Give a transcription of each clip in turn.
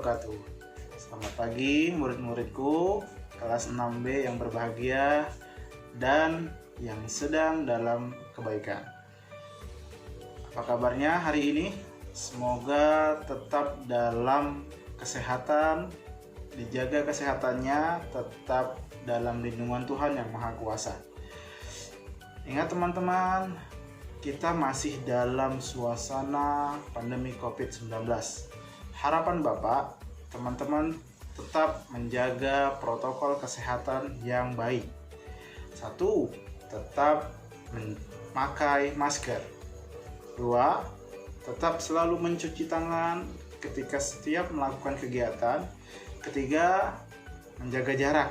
wabarakatuh. Selamat pagi murid-muridku kelas 6B yang berbahagia dan yang sedang dalam kebaikan. Apa kabarnya hari ini? Semoga tetap dalam kesehatan, dijaga kesehatannya, tetap dalam lindungan Tuhan yang Maha Kuasa. Ingat teman-teman, kita masih dalam suasana pandemi COVID-19. Harapan Bapak, teman-teman tetap menjaga protokol kesehatan yang baik. 1. Tetap memakai masker. 2. Tetap selalu mencuci tangan ketika setiap melakukan kegiatan. 3. Menjaga jarak.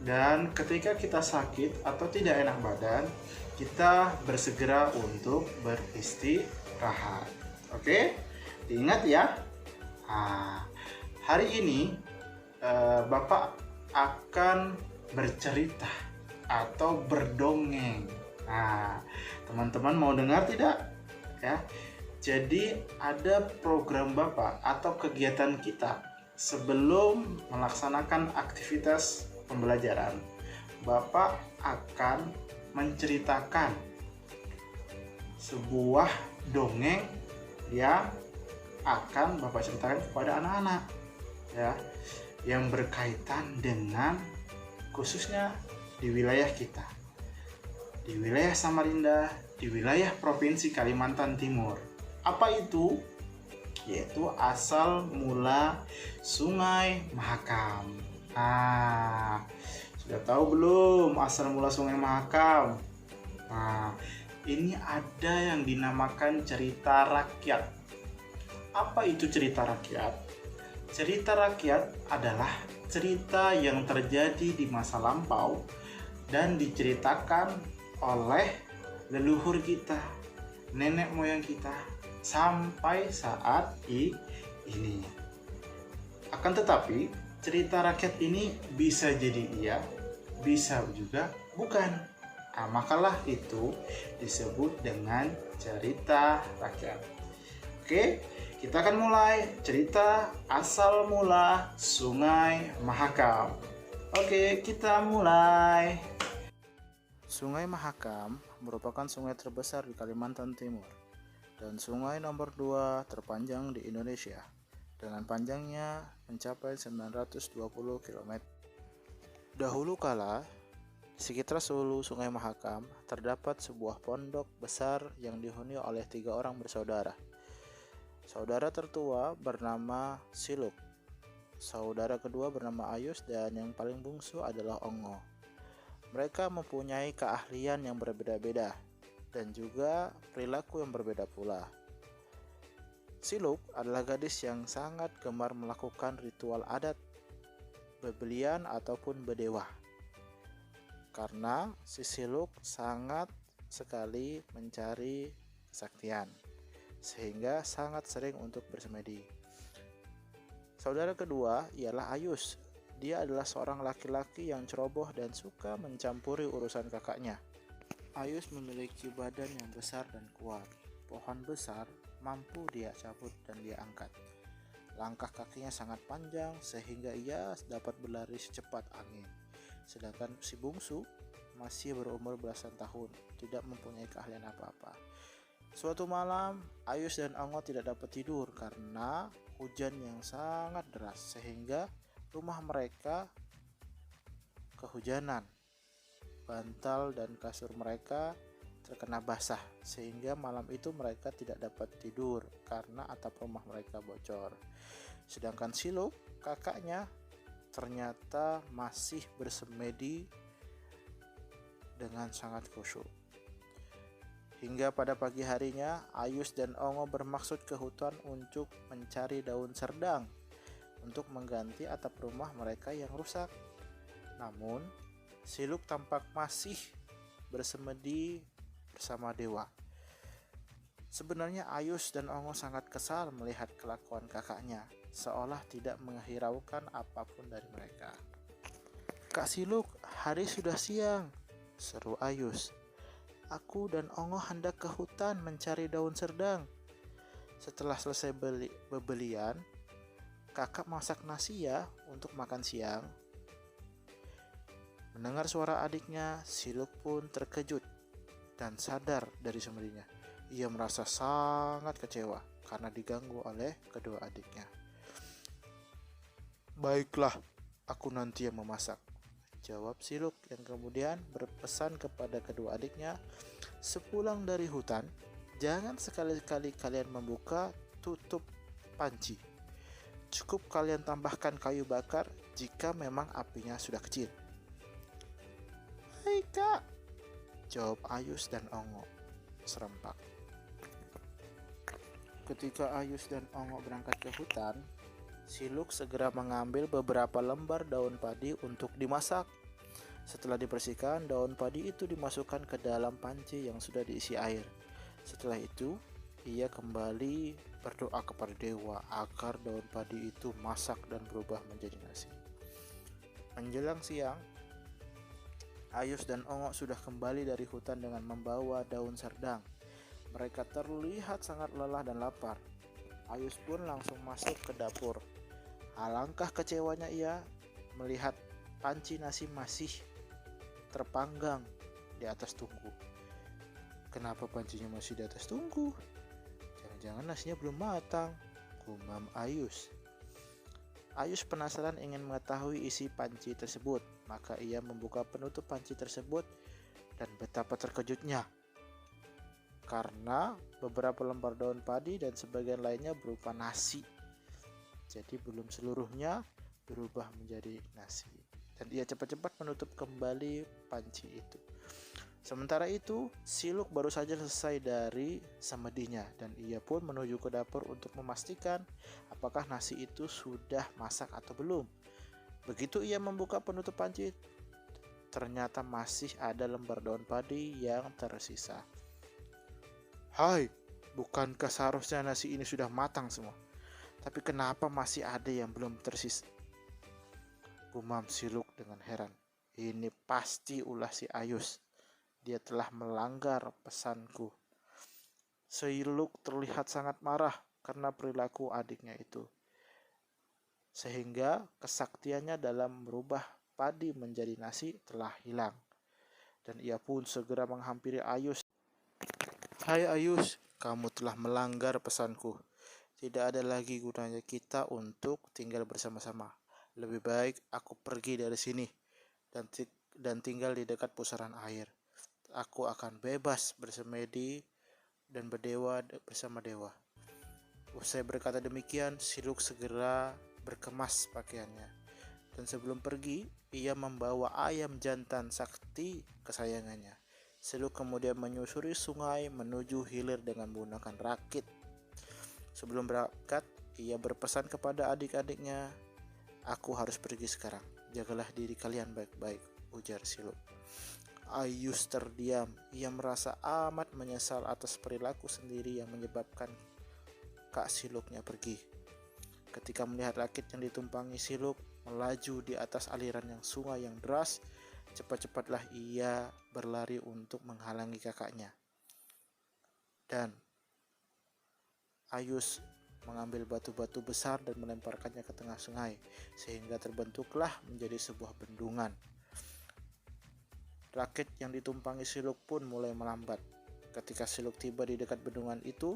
Dan ketika kita sakit atau tidak enak badan, kita bersegera untuk beristirahat. Oke? Diingat ya. Hari ini Bapak akan bercerita atau berdongeng. Teman-teman mau dengar tidak? Ya. Jadi ada program Bapak atau kegiatan kita sebelum melaksanakan aktivitas pembelajaran. Bapak akan menceritakan sebuah dongeng yang akan Bapak ceritakan kepada anak-anak ya, yang berkaitan dengan khususnya di wilayah kita, di wilayah Samarinda, di wilayah Provinsi Kalimantan Timur. Apa itu? Yaitu asal mula Sungai Mahakam. Sudah tahu belum asal mula Sungai Mahakam? Ini ada yang dinamakan cerita rakyat. Apa itu cerita rakyat? Cerita rakyat adalah cerita yang terjadi di masa lampau dan diceritakan oleh leluhur kita, nenek moyang kita, sampai saat ini. Akan tetapi, cerita rakyat ini bisa jadi iya, bisa juga bukan. Makalah itu disebut dengan cerita rakyat. Oke, kita akan mulai cerita asal mula Sungai Mahakam. Oke, kita mulai. Sungai Mahakam merupakan sungai terbesar di Kalimantan Timur dan sungai nomor 2 terpanjang di Indonesia dengan panjangnya mencapai 920 km. Dahulu kala, di sekitar hulu Sungai Mahakam terdapat sebuah pondok besar yang dihuni oleh 3 orang bersaudara. Saudara tertua bernama Siluk, saudara kedua bernama Ayus, dan yang paling bungsu adalah Ongo. Mereka mempunyai keahlian yang berbeda-beda dan juga perilaku yang berbeda pula. Siluk adalah gadis yang sangat gemar melakukan ritual adat bebelian ataupun bedewa. Karena si Siluk sangat sekali mencari kesaktian, sehingga sangat sering untuk bersemedi. Saudara kedua ialah Ayus. Dia adalah seorang laki-laki yang ceroboh dan suka mencampuri urusan kakaknya. Ayus memiliki badan yang besar dan kuat. Pohon besar mampu dia cabut dan dia angkat. Langkah kakinya sangat panjang sehingga ia dapat berlari secepat angin. Sedangkan si bungsu masih berumur belasan tahun, tidak mempunyai keahlian apa-apa. Suatu malam, Ayus dan Ongo tidak dapat tidur karena hujan yang sangat deras sehingga rumah mereka kehujanan. Bantal dan kasur mereka terkena basah sehingga malam itu mereka tidak dapat tidur karena atap rumah mereka bocor. Sedangkan Siluk, kakaknya, ternyata masih bersemedi dengan sangat khusyuk. Hingga pada pagi harinya, Ayus dan Ongo bermaksud ke hutan untuk mencari daun serdang untuk mengganti atap rumah mereka yang rusak. Namun, Siluk tampak masih bersemedi bersama dewa. Sebenarnya Ayus dan Ongo sangat kesal melihat kelakuan kakaknya, seolah tidak menghiraukan apapun dari mereka. "Kak Siluk, hari sudah siang," seru Ayus. "Aku dan Ongo hendak ke hutan mencari daun serdang. Setelah selesai bebelian, kakak masak nasi ya untuk makan siang. Mendengar suara adiknya, Siluk pun terkejut dan sadar dari semedinya. Ia merasa sangat kecewa karena diganggu oleh kedua adiknya. Baiklah, aku nanti yang memasak, jawab Siluk yang kemudian berpesan kepada kedua adiknya. Sepulang dari hutan, jangan sekali-kali kalian membuka tutup panci. Cukup kalian tambahkan kayu bakar jika memang apinya sudah kecil. Hai kak, jawab Ayus dan Ongo serempak. Ketika Ayus dan Ongo berangkat ke hutan, Siluk segera mengambil beberapa lembar daun padi untuk dimasak. Setelah dibersihkan, daun padi itu dimasukkan ke dalam panci yang sudah diisi air. Setelah itu, ia kembali berdoa kepada dewa agar daun padi itu masak dan berubah menjadi nasi. Menjelang siang, Ayus dan Ongo sudah kembali dari hutan dengan membawa daun serdang. Mereka terlihat sangat lelah dan lapar. Ayus pun langsung masuk ke dapur. Alangkah kecewanya ia melihat panci nasi masih terpanggang di atas tungku. Kenapa pancinya masih di atas tungku? Jangan-jangan nasinya belum matang, gumam Ayus. Ayus penasaran ingin mengetahui isi panci tersebut, maka ia membuka penutup panci tersebut dan betapa terkejutnya. Karena beberapa lembar daun padi dan sebagian lainnya berupa nasi. Jadi belum seluruhnya berubah menjadi nasi. Dan ia cepat-cepat menutup kembali panci itu. Sementara itu, Siluk baru saja selesai dari semedinya dan ia pun menuju ke dapur untuk memastikan apakah nasi itu sudah masak atau belum. Begitu ia membuka penutup panci, ternyata masih ada lembar daun padi yang tersisa. Hai, bukankah seharusnya nasi ini sudah matang semua? Tapi kenapa masih ada yang belum tersisa? Gumam Siluk dengan heran. Ini pasti ulah si Ayus. Dia telah melanggar pesanku. Siluk terlihat sangat marah karena perilaku adiknya itu. Sehingga kesaktiannya dalam merubah padi menjadi nasi telah hilang. Dan ia pun segera menghampiri Ayus. Hai Ayus, kamu telah melanggar pesanku. Tidak ada lagi gunanya kita untuk tinggal bersama-sama. Lebih baik aku pergi dari sini dan tinggal di dekat pusaran air. Aku akan bebas bersemedi dan berdewa bersama dewa. Usai berkata demikian, Siluk segera berkemas pakaiannya. Dan sebelum pergi, ia membawa ayam jantan sakti kesayangannya. Siluk kemudian menyusuri sungai menuju hilir dengan menggunakan rakit. Sebelum berangkat, ia berpesan kepada adik-adiknya, aku harus pergi sekarang. Jagalah diri kalian baik-baik, ujar Siluk. Ayus terdiam. Ia merasa amat menyesal atas perilaku sendiri yang menyebabkan Kak Siluknya pergi. Ketika melihat rakit yang ditumpangi Siluk melaju di atas aliran yang sungai yang deras, cepat-cepatlah ia berlari untuk menghalangi kakaknya. Dan Ayus mengambil batu-batu besar dan melemparkannya ke tengah sungai, sehingga terbentuklah menjadi sebuah bendungan. Rakit yang ditumpangi Siluk pun mulai melambat. Ketika Siluk tiba di dekat bendungan itu,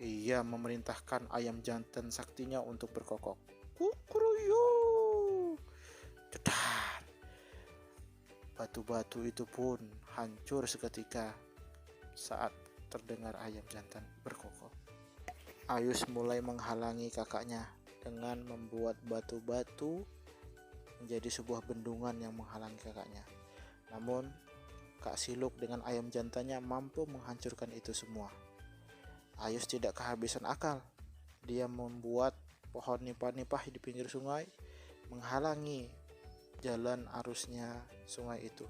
ia memerintahkan ayam jantan saktinya untuk berkokok. Kukuruyu! Jedar! Batu-batu itu pun hancur seketika saat terdengar ayam jantan berkokok. Ayus mulai menghalangi kakaknya dengan membuat batu-batu menjadi sebuah bendungan yang menghalangi kakaknya. Namun, Kak Siluk dengan ayam jantannya mampu menghancurkan itu semua. Ayus tidak kehabisan akal. Dia membuat pohon nipah-nipah di pinggir sungai menghalangi jalan arusnya sungai itu.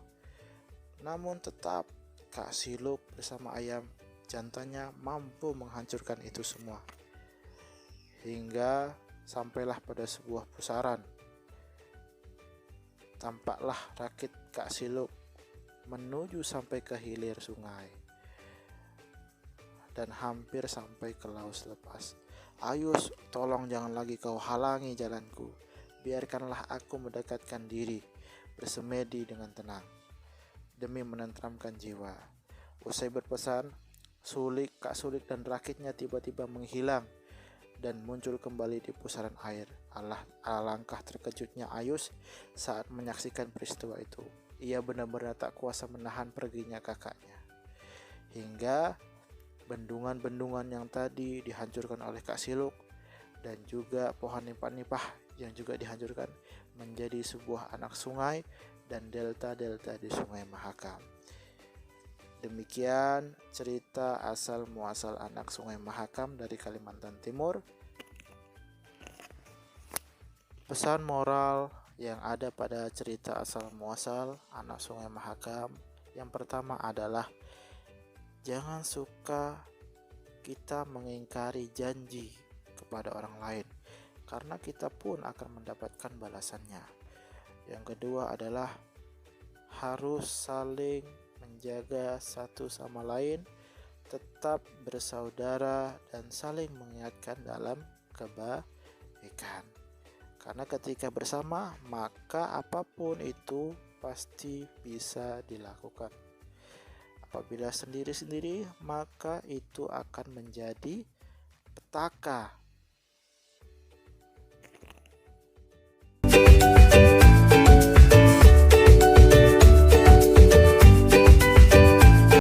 Namun tetap Kak Siluk bersama ayam jantannya mampu menghancurkan itu semua. Hingga sampailah pada sebuah pusaran. Tampaklah rakit Kak Siluk menuju sampai ke hilir sungai dan hampir sampai ke laut lepas. Ayus, tolong jangan lagi kau halangi jalanku. Biarkanlah aku mendekatkan diri, bersemedi dengan tenang, demi menenteramkan jiwa. Usai berpesan, Kak Sulik dan rakitnya tiba-tiba menghilang dan muncul kembali di pusaran air. Alangkah terkejutnya Ayus saat menyaksikan peristiwa itu. Ia benar-benar tak kuasa menahan perginya kakaknya. Hingga bendungan-bendungan yang tadi dihancurkan oleh Kak Siluk dan juga pohon nipah-nipah yang juga dihancurkan menjadi sebuah anak sungai dan delta-delta di Sungai Mahakam. Demikian cerita asal muasal anak Sungai Mahakam dari Kalimantan Timur. Pesan moral yang ada pada cerita asal muasal anak Sungai Mahakam yang pertama adalah jangan suka kita mengingkari janji kepada orang lain, karena kita pun akan mendapatkan balasannya. Yang kedua adalah harus saling menjaga satu sama lain, tetap bersaudara dan saling mengingatkan dalam kebaikan. Karena ketika bersama, maka apapun itu pasti bisa dilakukan. Apabila sendiri-sendiri, maka itu akan menjadi petaka